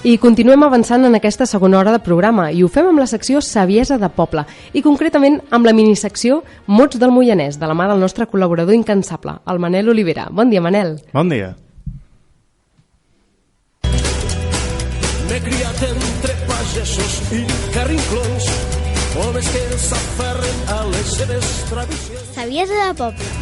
I continuem avançant en aquesta segona hora de programa i ho fem amb la secció Saviesa de Poble i concretament amb la minisecció Mots del Moianès, de la mà del nostre col·laborador incansable, el Manel Olivera. Bon dia, Manel. Bon dia. M'he criat entre pagesos i carrinclons, homes que s'aferren a les seves tradicions. Saviesa de Poble.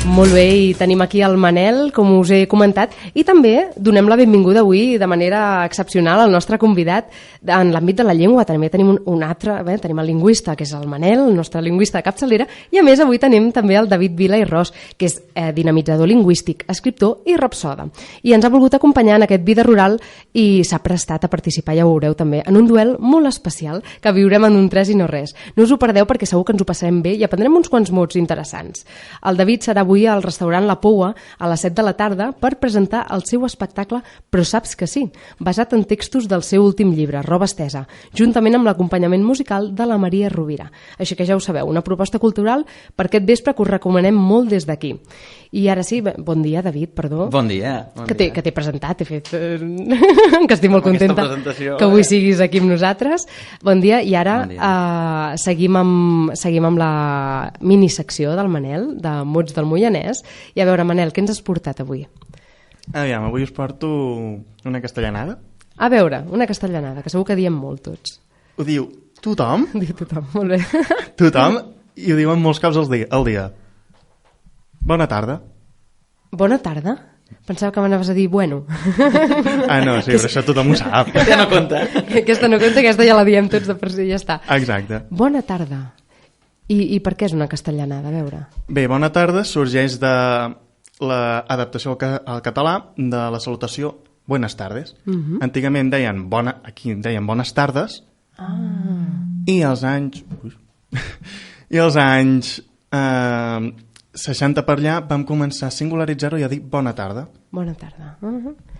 Molt bé, i tenim aquí el Manel, com us he comentat, i també donem la benvinguda avui de manera excepcional al nostre convidat en l'àmbit de la llengua. També tenim un altre, tenim el lingüista, que és el Manel, el nostre lingüista de capçalera, i a més avui tenim també el David Vila i Ros, que és dinamitzador lingüístic, escriptor i rapsoda. I ens ha volgut acompanyar en aquest Vida Rural i s'ha prestat a participar, ja ho veureu també, en un duel molt especial que viurem en un 3 i no res. No us ho perdeu perquè segur que ens ho passarem bé i aprendrem uns quants mots interessants. El David serà avui al restaurant La Poua a les 7 de la tarda per presentar el seu espectacle Però saps que sí, basat en textos del seu últim llibre, Roba estesa, juntament amb l'acompanyament musical de la Maria Rovira. Així que ja ho sabeu, una proposta cultural per aquest vespre que us recomanem molt des d'aquí. I ara sí, bon dia, David, perdó. Bon dia. Que t'he presentat, he fet... que estic molt contenta que avui siguis aquí amb nosaltres. Bon dia, i ara seguim amb la minisecció del Manel, de Mots del Moianès. I a veure, Manel, què ens has portat avui? Aviam, avui us porto una castellanada. A veure, una castellanada, que segur que diem molt tots. Ho diu tothom. Diu tothom, molt bé. Tothom, i ho diuen molts cops al dia. Bona tarda. Bona tarda? Pensava que m'anaves a dir bueno. Ah, no, sí, però això tothom ho sap. Ja no compta. Aquesta no compta, aquesta ja la diem tots de per si, ja està. Exacte. Bona tarda. I per què és una castellanada? A veure. Bé, bona tarda sorgeix de l'adaptació al català de la salutació buenas tardes. Antigament deien aquí deien bones tardes. I als anys... I als anys 60 per allà vam començar a singularitzar-ho i a dir bona tarda. Bona tarda.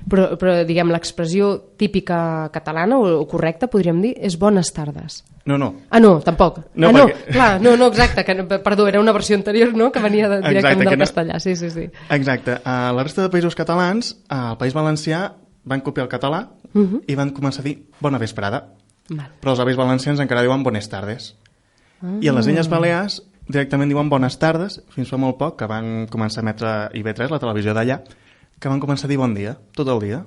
Però diguem, l'expressió típica catalana o correcta, podríem dir, és bones tardes. No. Ah, no, tampoc. No, perquè... clar, no, exacte. Perdó, era una versió anterior, no?, que venia directament del castellà. Sí. Exacte. A la resta de països catalans, al País Valencià, van copiar el català i van començar a dir bona vesprada. Però els avis valencians encara diuen bones tardes. I a les Illes Balears directament diuen bones tardes, fins fa molt poc, que van començar a emetre IB3, la televisió d'allà, que van començar a dir bon dia, tot el dia.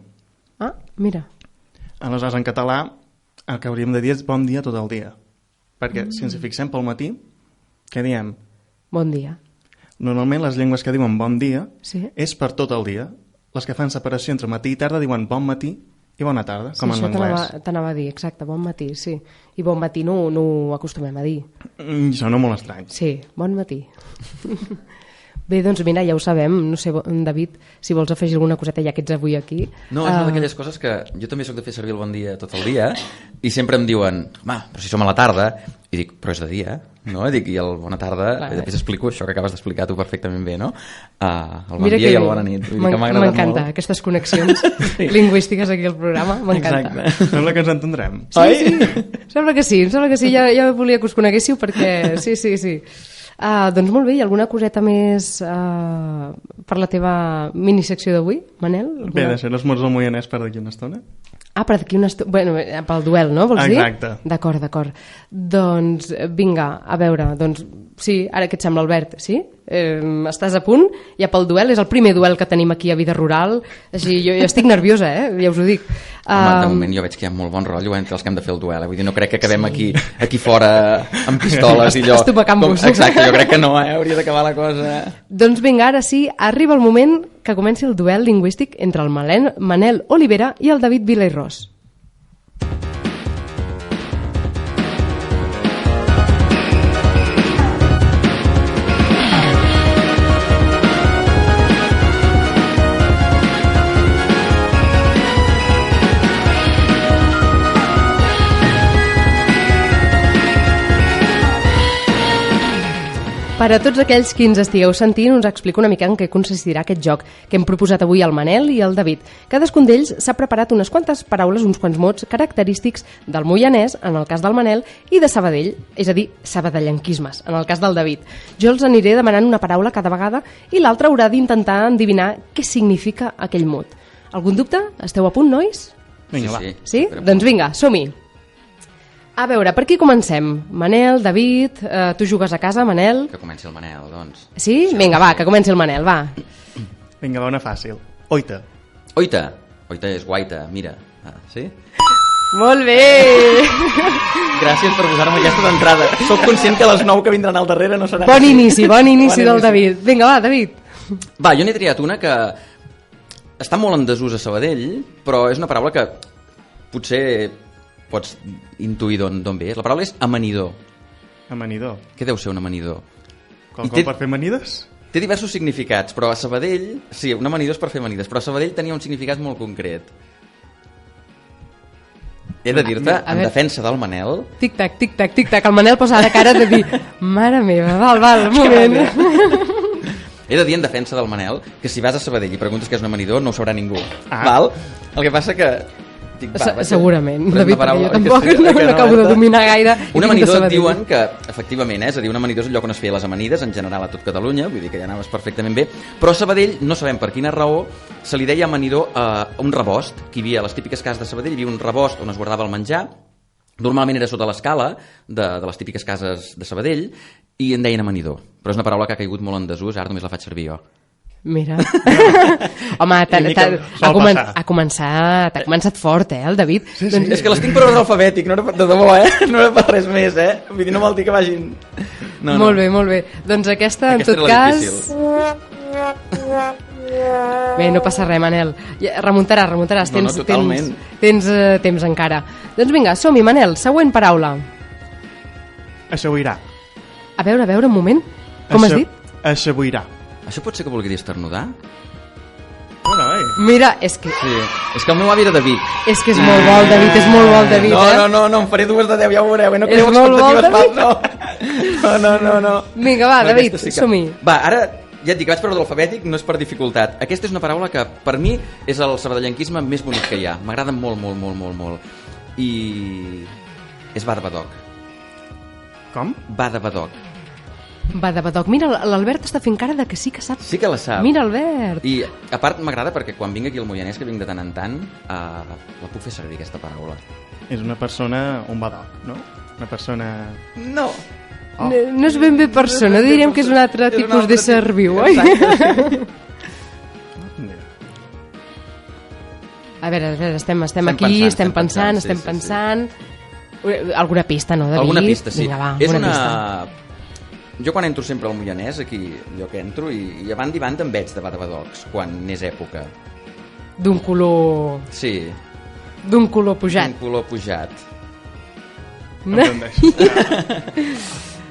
Ah, mira. Aleshores, en català, el que hauríem de dir és bon dia tot el dia. Perquè, si ens hi fixem pel matí, què diem? Bon dia. Normalment, les llengües que diuen bon dia és per tot el dia. Les que fan separació entre matí i tarda diuen bon matí i bona tarda, com en l'anglès. Això t'anava a dir, exacte, bon matí, sí. I bon matí no ho acostumem a dir. Sona molt estrany. Sí, bon matí. Bé, doncs mira, ja ho sabem. No sé, David, si vols afegir alguna coseta ja que ets avui aquí. No, és una d'aquelles coses que jo també soc de fer servir el bon dia tot el dia i sempre em diuen, home, però si som a la tarda, i dic, però és de dia, no? I dic, i el bona tarda, i després explico això que acabes d'explicar tu perfectament bé, no? El bon dia i el bona nit. M'encanta aquestes connexions lingüístiques aquí al programa, m'encanta. Sembla que ens entendrem. Sí, sembla que sí, ja volia que us coneguéssiu perquè sí. Doncs molt bé, hi ha alguna coseta més per la teva minisecció d'avui, Manel? Bé, deixem els mots del Moianès per d'aquí una estona. Per d'aquí una estona... Bueno, pel duel, no? Vols dir? Exacte. D'acord. Doncs vinga, a veure, sí, ara què et sembla, Albert? Sí? Estàs a punt? Ja pel duel, és el primer duel que tenim aquí a Vida Rural, així jo estic nerviosa, ja us ho dic. Home, de moment jo veig que hi ha molt bon rotllo entre els que hem de fer el duel, vull dir, no crec que acabem aquí fora amb pistoles i allò. Estupacant-vos. Exacte, jo crec que no, hauria d'acabar la cosa. Doncs vinga, ara sí, arriba el moment que comenci el duel lingüístic entre el Manel Olivera i el David Vila i Ros. Per a tots aquells que ens estigueu sentint, us explico una mica en què consistirà aquest joc que hem proposat avui al Manel i al David. Cadascun d'ells s'ha preparat unes quantes paraules, uns quants mots característics del moianès, en el cas del Manel, i de Sabadell, és a dir, sabadellenquismes, en el cas del David. Jo els aniré demanant una paraula cada vegada i l'altre haurà d'intentar endevinar què significa aquell mot. Algun dubte? Esteu a punt, nois? Vinga, va. Sí? Doncs vinga, som-hi. A veure, per qui comencem? Manel, David, tu jugues a casa, Manel? Que comenci el Manel, doncs. Sí? Vinga, va, que comenci el Manel, va. Vinga, va, una fàcil. Oita. Oita. Oita és guaita, mira. Sí? Molt bé! Gràcies per posar-me aquesta d'entrada. Soc conscient que les 9 que vindran al darrere no seran... Bon inici del David. Vinga, va, David. Va, jo n'he triat una que està molt en desús a Sabadell, però és una paraula que potser pots intuir d'on ve. La paraula és amanidor. Amanidor. Què deu ser un amanidor? Qualcom per fer amanides? Té diversos significats, però a Sabadell... Sí, un amanidor és per fer amanides, però a Sabadell tenia un significat molt concret. He de dir-te, en defensa del Manel... Tic-tac, tic-tac, tic-tac. El Manel posa la cara de dir mare meva, val, un moment. He de dir en defensa del Manel que si vas a Sabadell i preguntes què és un amanidor no ho sabrà ningú. Val? El que passa que... Segurament, David, perquè jo tampoc no acabo de dominar gaire. Un amanidor diuen que, efectivament, és a dir, un amanidor és el lloc on es feia les amanides, en general a tot Catalunya, vull dir que ja anaves perfectament bé, però a Sabadell, no sabem per quina raó, se li deia amanidor a un rebost, que hi havia a les típiques cases de Sabadell, hi havia un rebost on es guardava el menjar, normalment era sota l'escala de les típiques cases de Sabadell, i en deien amanidor, però és una paraula que ha caigut molt en desús, ara només la faig servir jo. Mira. Home, ha començat fort, el David. Sí. És que les tinc per ordre alfabètic, no era de debò, no era per res més, Vull dir, no vol dir que vagin... No. Molt bé. Doncs aquesta en tot cas... Bé, no passa res, Manel. Remuntaràs. Tens temps encara. Doncs vinga, som-hi, Manel. Següent paraula. Aixaboirà. A veure, un moment. Com has dit? Aixaboirà. Això pot ser que vulgui dir esternudar? Mira, és que... Sí, és que el meu avi era de Vic. És que és molt bo el David, No, em faré 2 de 10, ja ho veureu, no creu expectatives fals, no. Vinga, va, David, som-hi. Va, ara, ja et dic, vaig per ordre alfabètic, no és per dificultat. Aquesta és una paraula que, per mi, és el sabadellenquisme més bonic que hi ha. M'agrada molt. I... és Badabadoc. Com? Badabadoc. Badabadoc. Mira, l'Albert està fent cara de que sí que sap. Sí que la sap. Mira, Albert. I a part m'agrada perquè quan vinc aquí al Moianès, que vinc de tant en tant, la puc fer servir, aquesta paraula. És una persona, un badoc, no? Una persona... No. Oh. No és ben bé persona, diríem que és un altre tipus de ser viu, oi? A veure, estem aquí, estem pensant. Alguna pista, no, David? Alguna pista, sí. Vinga, va, és una... pista. Jo quan entro sempre al Moianès, aquí, jo que entro, i a banda i banda em veig de Badabadocs, quan n'és època. D'un color... Sí. D'un color pujat. D'un color pujat. No.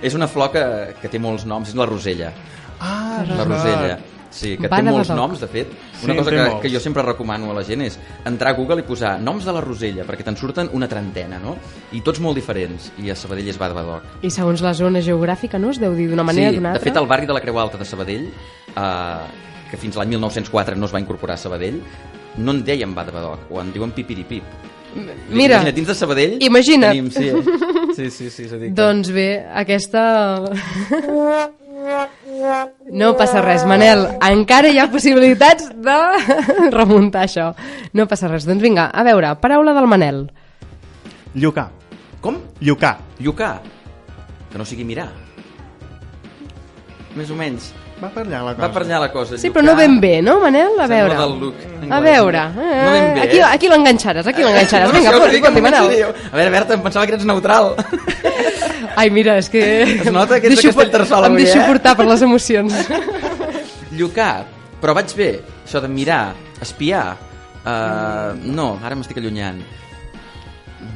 És una flor que té molts noms, és la rosella. La rosella. Sí, que té molts noms, de fet. Una cosa que jo sempre recomano a la gent és entrar a Google i posar noms de la rosella, perquè te'n surten una trentena, no? I tots molt diferents, i a Sabadell és Badabadoc. I segons la zona geogràfica, no? Es deu dir d'una manera o d'una altra? Sí, de fet, el barri de la Creu Alta de Sabadell, que fins l'any 1904 no es va incorporar a Sabadell, no en deien Badabadoc, o en diuen Pipiripip. Mira, imagina't, dins de Sabadell imagina't. Tenim, sí. Doncs bé, aquesta... No passa res, Manel. Encara hi ha possibilitats de remuntar això. No passa res. Doncs vinga, a veure, paraula del Manel. Llucar. Com? Llucar. Llucar. Que no sigui mirar. Més o menys. Va per allà la cosa. Sí, però no ben bé, no, Manel? A veure. A veure. No ben bé, aquí l'enganxaràs, Vinga, foti, Manel. A veure, Berta, em pensava que eres neutral. Ai, mira, és que... Es nota que ets de Castellterçol avui, Em deixo portar per les emocions. Llucar. Però vaig bé. Això de mirar, espiar... No, ara m'estic allunyant.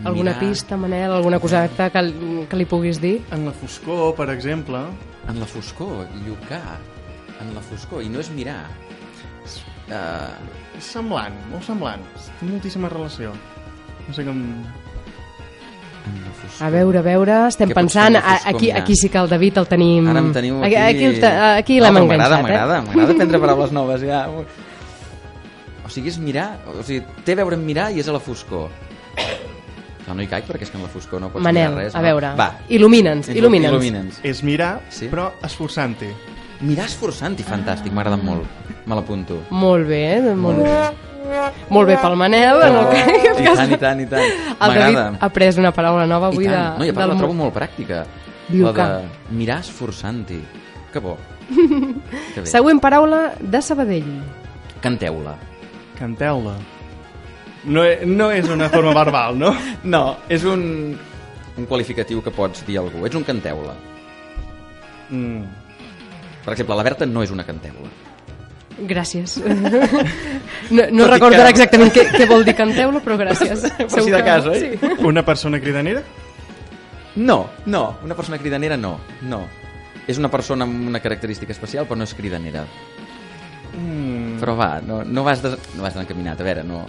Alguna pista, Manel? Alguna coseta que li puguis dir? En la foscor, per exemple. En la foscor, llucar. En la foscor, i no és mirar. És semblant, molt semblant. Té moltíssima relació. No sé com... A veure, estem pensant. Aquí sí que el David el tenim... Ara em teniu aquí... Aquí l'hem enganxat, M'agrada prendre paraules noves, ja. O sigui, és mirar... O sigui, té a veure amb mirar i és a la foscor. No hi caig perquè és que en la foscor no pots mirar res. Manel, a veure, il·lumina'ns. És mirar, però esforçant-hi. Mirar esforçant-hi, fantàstic, m'ha agradat molt. Me l'apunto. Molt bé, molt bé. Molt bé pel Manel. En el I tant. El David ha après una paraula nova avui. No, i a part la trobo molt pràctica. Llucar. La de mirar esforçant-hi. Que bo. Que bé. Següent paraula de Sabadell. Canteu-la. Canteu-la. No és una forma verbal, no? No, és un qualificatiu que pots dir a algú. Ets un canteu-la. Per exemple, la Berta no és una canteu-la. Gràcies. No recordo ara exactament què vol dir canteu-la, però gràcies. Per si de cas, oi? Sí. Una persona cridanera? No, una persona cridanera no. És una persona amb una característica especial, però no és cridanera. Però va, no vas encaminat, a veure, no...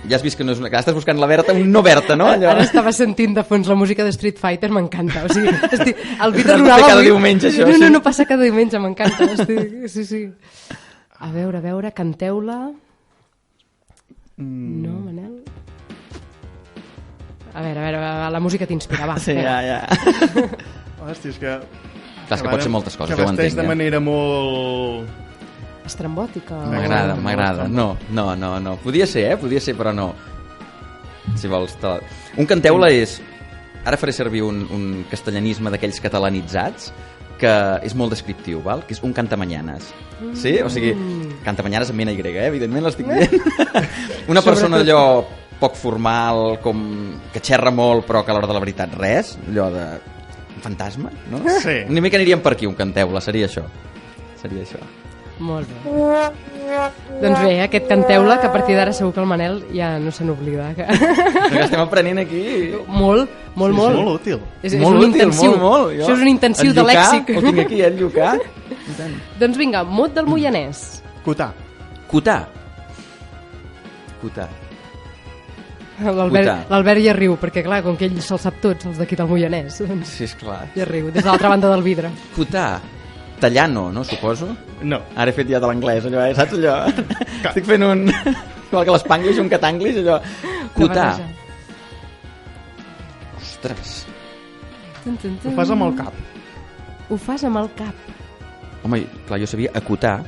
Ja has vist que no és una... Estàs buscant la Berta, un no Berta, no? Allò... Ara estava sentint de fons la música de Street Fighter, m'encanta. O sigui, el Víctor No passa cada diumenge, això, sí. No passa cada diumenge, m'encanta. Sí. A veure, canteu-la... No, Manel? A veure, la música t'inspira, va. Sí, ja. Hòstia, és que... Clar, és que pot ser moltes coses, que ja ho entenc. vesteix de manera molt... Estrambòtica. M'agrada. No. Podia ser, però no. Si vols... Un canteu-la és... Ara faré servir un castellanisme d'aquells catalanitzats que és molt descriptiu, val? Que és un cantamanyanes. Sí? O sigui, cantamanyanes amb mena Y, evidentment l'estic dient. Una persona allò poc formal, com que xerra molt però que a l'hora de la veritat res, allò de... un fantasma, no? Sí. Una mica aniríem per aquí, un canteu-la, seria això. Molt bé. Doncs bé, aquest canteu-la, que a partir d'ara segur que el Manel ja no se n'oblida. Que estem aprenent aquí. Molt. És molt útil. És molt un útil, intensiu. molt. Això és un intensiu de lèxic. Ho tinc aquí, el llucar. Doncs vinga, mot del Moianès. Cotar. L'Albert ja riu, perquè clar, com que ell se'ls sap tots, els d'aquí del Moianès. Sí, esclar. Ja riu, des de l'altra banda del vidre. Cotar. Tallar no, suposo? No. Ara he fet ja de l'anglès, allò, saps allò? Estic fent un... Igual que l'Spanglish, un catanglish, allò. Cotar. Ostres. Ho fas amb el cap. Ho fas amb el cap. Home, clar, jo sabia acotar,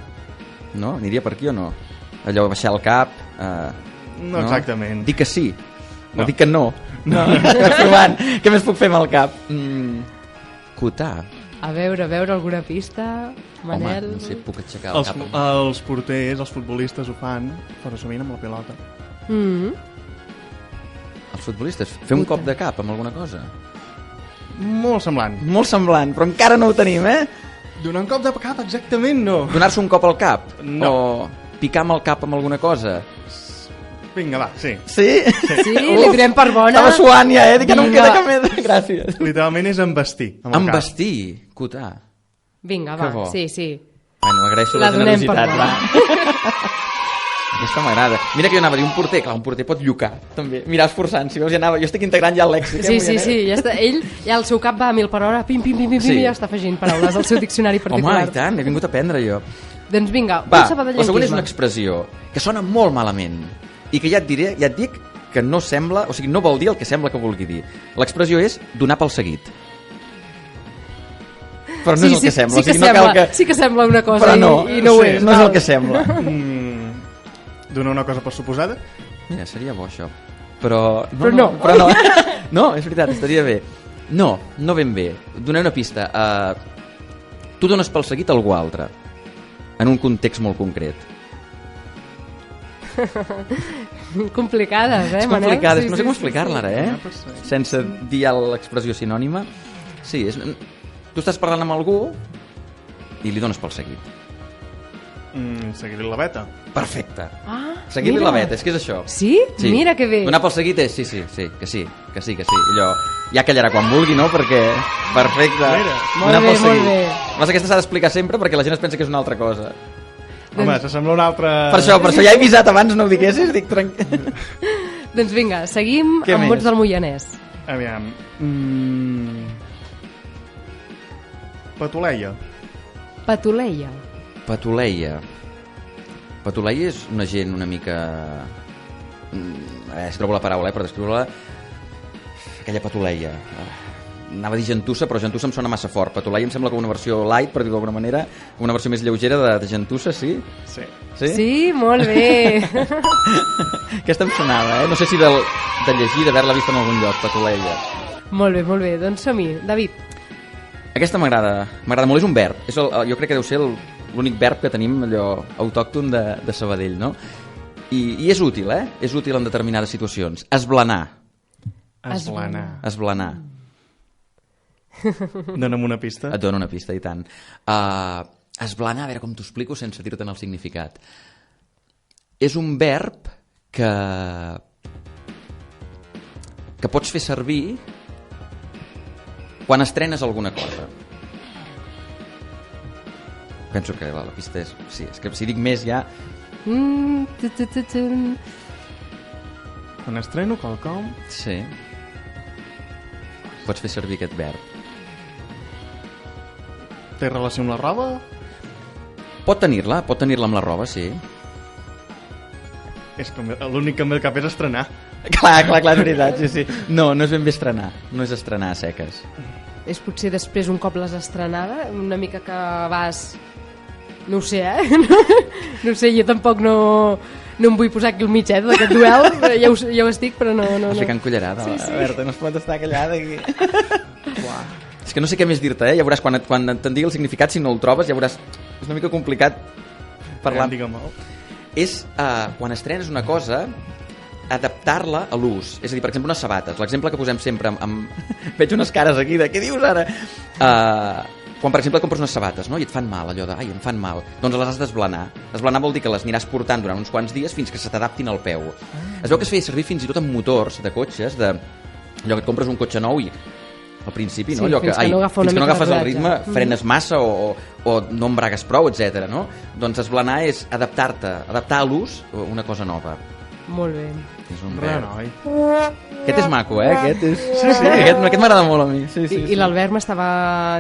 no? Aniria per aquí o no? Allò, baixar el cap... No exactament. Dic que sí, no. O dic que no. Provant, què més puc fer amb el cap? Cotar. A veure, alguna pista, Manel? Home, no sé, puc aixecar el cap. Els porters, els futbolistes ho fan, però sovint amb la pilota. Els futbolistes, fer un cop de cap amb alguna cosa? Molt semblant. Molt semblant, però encara no ho tenim, eh? Donar un cop de cap, exactament no. Donar-se un cop al cap? No. O picar amb el cap amb alguna cosa? Vinga, va, sí. Sí? Sí, li direm per bona. Estava suant ja, Dic que no em queda cap més. Gràcies. Literalment és embestir. Embestir, cotar. Vinga, va, sí. Bueno, agraeixo la generositat, va. Aquesta m'agrada. Mira que jo anava a dir un porter, clar, un porter pot llucar, també. Mirar esforçant, si veus, ja anava... Jo estic integrant ja el lèxic. Sí, ja està. Ell, ja el seu cap va a 1000 per hora, pim, i ja està afegint paraules al seu diccionari particular. Home, i tant, he vingut a aprendre jo. Doncs vinga, va, un sabadellenquisme. La següent és una expressió que sona molt malament i que ja et dic que no sembla, o sigui, no vol dir el que sembla que vulgui dir. L'expressió és donar pel seguit. Però no és el que sembla. Sí que sembla una cosa però no, i no ho és. No és el que sembla. Donar una cosa per suposada? Mira, seria bo això. Però no. No, és veritat, estaria bé. No ben bé. Donar una pista. Tu dones pel seguit a algú altre. En un context molt concret. Complicades, Manel? Complicades, no sé com explicar-la ara, sense dir l'expressió sinònima. Sí, tu estàs parlant amb algú i li dones pel seguit. Seguir-li la veta. Perfecte. Seguir-li la veta, és que és això. Sí? Mira que bé. Donar pel seguit és sí, que sí. Allò, ja callarà quan vulgui, no? Perquè, perfecte. Molt bé. Mas aquesta s'ha d'explicar sempre perquè la gent es pensa que és una altra cosa. Home, s'assembla una altra... Per això ja he avisat abans, no ho diguessis, dic tranquil. Doncs vinga, seguim amb mots del Moianès. Aviam. Patuleia. Patuleia és una gent una mica... si trobo la paraula, per descriure-la... Aquella patuleia. anava a dir gentussa, però gentussa em sona massa fort. Patolai em sembla que una versió light, per dir-ho d'alguna manera, una versió més lleugera de gentussa, sí? Sí. Sí, molt bé. Aquesta em sonava, No sé si de llegir, d'haver-la vist en algun lloc, Patolaia. Molt bé, doncs som-hi. David. Aquesta m'agrada molt, és un verb. Jo crec que deu ser l'únic verb que tenim allò autòcton de Sabadell, no? I és útil, És útil en determinades situacions. Esblanar. Esblanar. Dóna'm una pista. Et dono una pista, i tant. Esblanar, a veure com t'ho explico sense dir-te'n el significat. És un verb que pots fer servir quan estrenes alguna cosa. Penso que la pista és... Sí, és que si dic més ja... Quan estreno quelcom... Sí. Pots fer servir aquest verb. Té relació amb la roba? Pot tenir-la amb la roba, sí. És que l'únic que em ve al cap és estrenar. Clar, és veritat, sí. No és ben bé estrenar. No és estrenar a seques. És potser després, un cop l'has estrenada, una mica que vas... No ho sé, No ho sé, jo tampoc no em vull posar aquí al mig, d'aquest duel. Ja ho estic, però no. Estàs ficant cullerada. Sí. Berta, no es pot estar callada aquí. És que no sé què més dir-te, Ja veuràs, quan te'n digui el significat, si no el trobes, ja veuràs... És una mica complicat parlar. Digue'm-ho. És quan estrenes una cosa, adaptar-la a l'ús. És a dir, per exemple, unes sabates. L'exemple que posem sempre veig unes cares aquí de què dius ara? Quan, per exemple, compres unes sabates, no? I et fan mal, allò de, ai, em fan mal, doncs les has d'esblanar. Esblanar vol dir que les aniràs portant durant uns quants dies fins que se t'adaptin al peu. Es veu que es feia servir fins i tot en motors de cotxes, allò que et compres un cotxe nou i al principi, no? Allò fins que no agafes el ritme, frenes massa o no embragues prou, etc. No? Doncs esblanar és adaptar-te, adaptar a l'ús una cosa nova. Molt bé. És un Res, verb. noi. Aquest és maco, Aquest és... Sí. Aquest m'agrada molt a mi. Sí. I l'Albert m'estava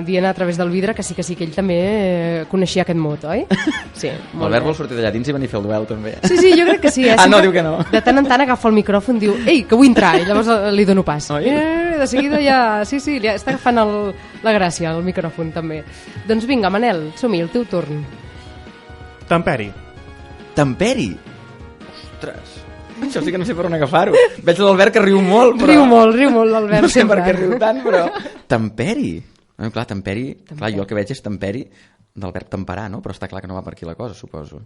dient a través del vidre que sí, que ell també coneixia aquest mot, oi? Sí. L'Albert vol sortir d'allà dins i venir a fer el duel, també. Sí, jo crec que sí. No, diu que no. De tant en tant agafa el micròfon i diu, ei, que vull entrar, i llavors li dono pas. Oi? De seguida ja... Sí, li està agafant la gràcia, el micròfon, també. Doncs vinga, Manel, som-hi, el teu torn. Temperi. Temperi? Ostres, això sí que no sé per on agafar-ho. Veig l'Albert que riu molt, però... Riu molt l'Albert, no sé sempre. per què riu tant, però... Temperi? Clar, temperi... Clar, jo el que veig és temperi del verb temperar, no? Però està clar que no va per aquí la cosa, suposo.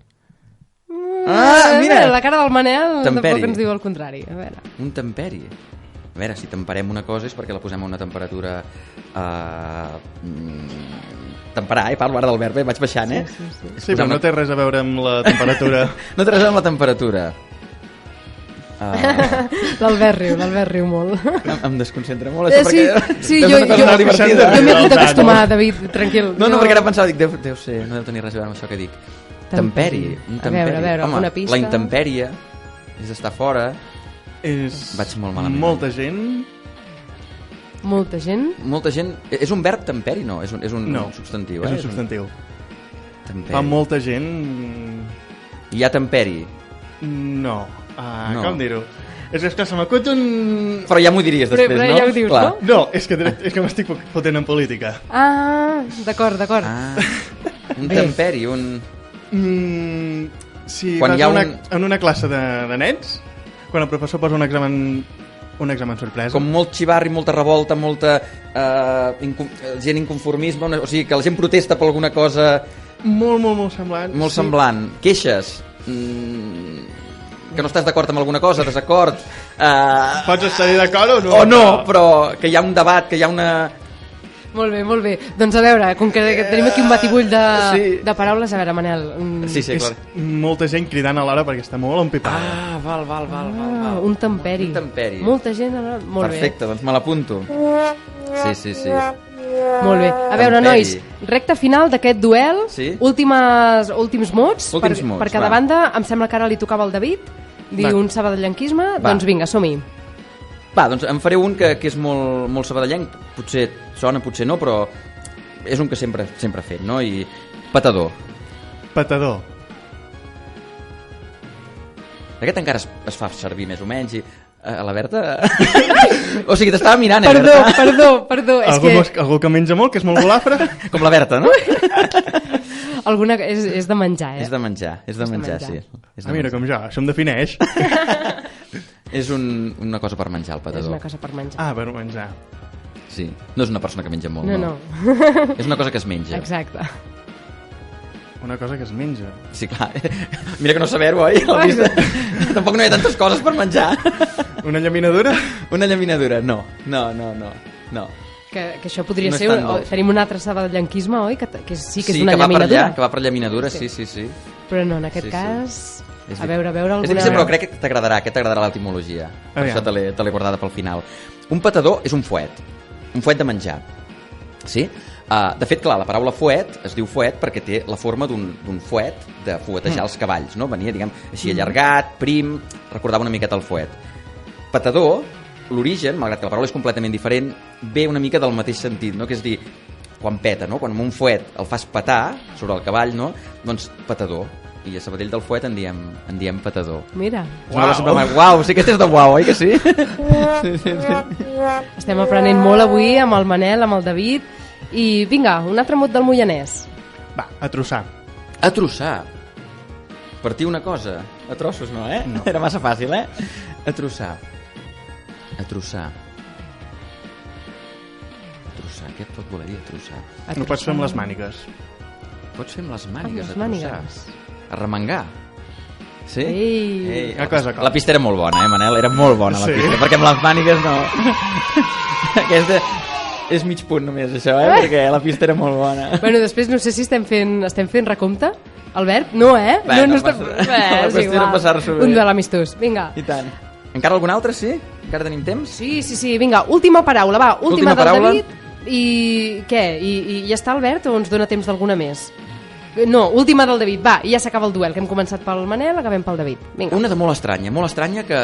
Mira! La cara del Manel Temperi. tampoc ens diu el contrari. A veure. Un temperi. A veure, si temperem una cosa és perquè la posem a una temperatura... temperar, parlo ara del verb, vaig baixant, Sí, però no té res a veure amb la temperatura. No té res a veure amb la temperatura. L'Albert riu molt. Em desconcentra molt, això, perquè... Sí, deu jo ser una cosa molt divertida. m'he hagut d'acostumar, David, tranquil. No, perquè ara pensava, deu ser, no deu tenir res a veure amb això que dic. Temperi. Un temperi. A veure, home, una pista. La intempèrie és estar fora. És... Vaig molt malament. Molta gent... Molta gent? Molta gent... És un verb temperi, no? És un substantiu, És un substantiu. Temperi. Fa molta gent... Hi ha temperi. No. No. Com dir-ho? És que se m'acut un... Però ja m'ho diries després, però no? ja ho dius, Clar. no? No, és que m'estic fotent en política. D'acord. Un temperi, un... Si Quan vas hi ha en una classe de nens, quan el professor posa un examen sorpresa... Com molt xivarri, molta revolta, molta gent inconformisme, o sigui, que la gent protesta per alguna cosa... Molt semblant. Molt semblant. Queixes. Que no estàs d'acord amb alguna cosa, desacord. Pots estar d'acord o no? O no, però que hi ha un debat, que hi ha una... Molt bé. Doncs a veure, com que tenim aquí un batibull de paraules, a veure, Manel... Sí, clar. Molta gent cridant alhora perquè està molt empipada. Val. Un temperi. Un temperi. Molta gent alhora... Molt Perfecte, doncs me l'apunto. Sí. Molt bé. A veure, Temperi. nois, recta final d'aquest duel. Sí. Últims mots. Últims mots, per cada va. banda, em sembla que ara li tocava al David dir Va. un sabadellenquisme. Va. Doncs vinga, som-hi. Va, doncs en faré un que és molt sabadellenc. Potser sona, potser no, però és un que sempre he fet, no? I patador. Patador. Aquest encara es fa servir més o menys i A la Berta? O sigui, t'estava mirant, Berta? Perdó. Algú que menja molt, que és molt golafre? Com la Berta, no? És de menjar, És de menjar, sí. Mira, com jo, això em defineix. És una cosa per menjar, el patador. És una cosa per menjar. Ah, per menjar. Sí, no és una persona que menja molt, No. És una cosa que es menja. Exacte. Una cosa que es menja. Sí, clar. Mira que no saber-ho, oi? Tampoc no hi ha tantes coses per menjar. Una llaminadura? Una llaminadura, no. Que això podria No és ser... tan dolç. Tenim una altra saba de llenquisme, oi? Que sí que és Sí, una que va per llaminadura. allà, que va per llaminadura, sí. Però no, en aquest Sí. cas... És A veure alguna... És difícil, però crec que t'agradarà l'etimologia. Per Aviam. això te l'he guardada pel final. Un patador és un fuet de menjar. Sí? De fet, clar, la paraula fuet es diu fuet perquè té la forma d'un fuet de fuetejar els cavalls, no? Venia, diguem, així allargat, prim, recordava una miqueta el fuet. Patador, l'origen, malgrat que la paraula és completament diferent, ve una mica del mateix sentit, no? Que és dir, quan peta, no? Quan amb un fuet el fas petar sobre el cavall, no? Doncs patador. I a Sabadell del Fuet en diem patador. Mira. Uau, sí que és de uau, oi que sí? Estem aprenent molt avui amb el Manel, amb el David. I vinga, un altre mot del Moianès. Va, a trossar. A trossar. Partir una cosa. A trossos no, eh? No. Era massa fàcil, eh? A trossar. A trossar. A trossar. Què et pot voler dir a trossar? No pots fer amb les mànigues. Pots fer amb les Amb mànigues, les a trossar. mànigues. A remengar. Sí? Ei. La pista era molt bona, Manel? Era molt bona, la Sí. pista, perquè amb les mànigues no. Aquesta és mig punt només, això, perquè la pista era molt bona. Bueno, després no sé si estem fent recompte. Albert? No, eh? Bé, no està... passa- la és qüestió igual. és passar-s'ho bé. Un duel amistós, vinga. I tant. Encara algun altre, sí? Encara tenim temps? Sí, vinga, última paraula, va, última Última del paraula. David. I què? I ja està, Albert, o ens dona temps d'alguna més? No, última del David, va, i ja s'acaba el duel, que hem començat pel Manel, acabem pel David. Vinga. Una de molt estranya que...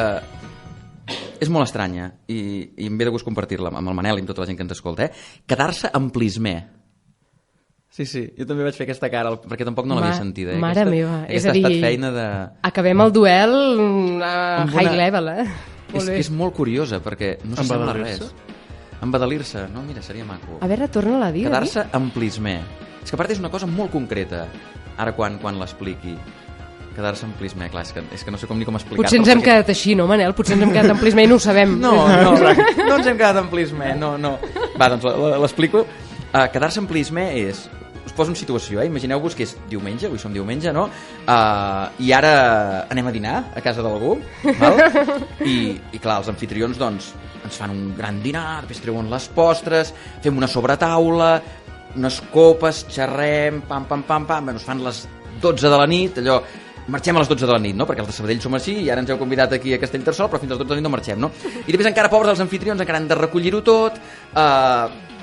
És molt estranya, i em ve de gust compartir-la amb el Manel i amb tota la gent que ens escolta, Quedar-se en plismer. Sí, jo també vaig fer aquesta cara, perquè tampoc no l'havia sentida. Mare meva, és aquesta a dir, ha estat feina de... Acabem el duel a Amb high una- level, eh? Molt bé. És molt curiosa, perquè no s'assembla a res. Embadalir-se? Embadalir-se, no? Mira, seria maco. A veure, torna-la a dir. Quedar-se en plismer. És que a part és una cosa molt concreta, ara quan l'expliqui. Quedar-se en plismer, clar, és que no sé ni com explicar-ho. Potser ens hem quedat així, no, Manel? Potser ens hem quedat en plismer i no ho sabem. No ens hem quedat en plismer, no. Va, doncs l'explico. Quedar-se en plismer és... Us poso en situació, Imagineu-vos que és diumenge, avui som diumenge, no? I ara anem a dinar a casa d'algú, val? I clar, els anfitrions, doncs, ens fan un gran dinar, després treuen les postres, fem una sobretaula, unes copes, xerrem, pam, bueno, ens fan les 12 de la nit, allò... Marxem a les 12 de la nit, no? Perquè els de Sabadell som així i ara ens heu convidat aquí a Castellterçol, però fins a les 12 de la nit no marxem, no? I després encara, pobres, els anfitrions encara han de recollir-ho tot,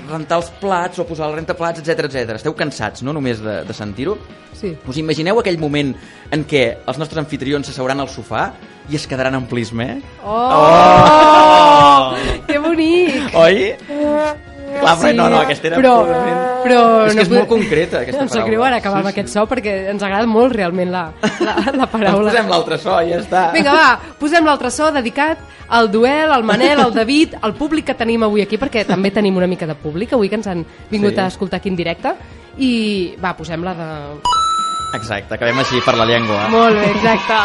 rentar els plats o posar el rentaplats, etc. Esteu cansats, no?, només de sentir-ho. Sí. Us imagineu aquell moment en què els nostres anfitrions s'asseuran al sofà i es quedaran en plismer? Oh! Que bonic! Oi? Clar, però no, aquesta era... però és que és molt concreta, aquesta em sap paraula. greu ara acabar amb aquest so perquè ens agrada molt realment la paraula. Doncs posem l'altre so i ja està. Vinga, va, posem l'altre so dedicat al duel, al Manel, al David, al públic que tenim avui aquí, perquè també tenim una mica de públic avui que ens han vingut a escoltar aquí en directe. I va, posem-la de... Exacte, acabem així per la llengua. Molt bé, exacte.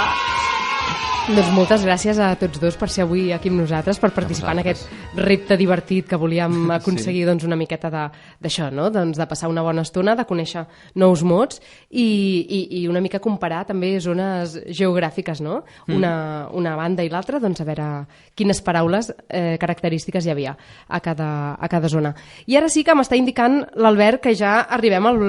Doncs moltes gràcies a tots dos per ser avui aquí amb nosaltres, per participar en aquest repte divertit que volíem aconseguir doncs, una miqueta d'això, no? Doncs de passar una bona estona, de conèixer nous mots i una mica comparar també zones geogràfiques, no? Una banda i l'altra, doncs a veure quines paraules característiques hi havia a cada zona. I ara sí que m'està indicant l'Albert que ja arribem al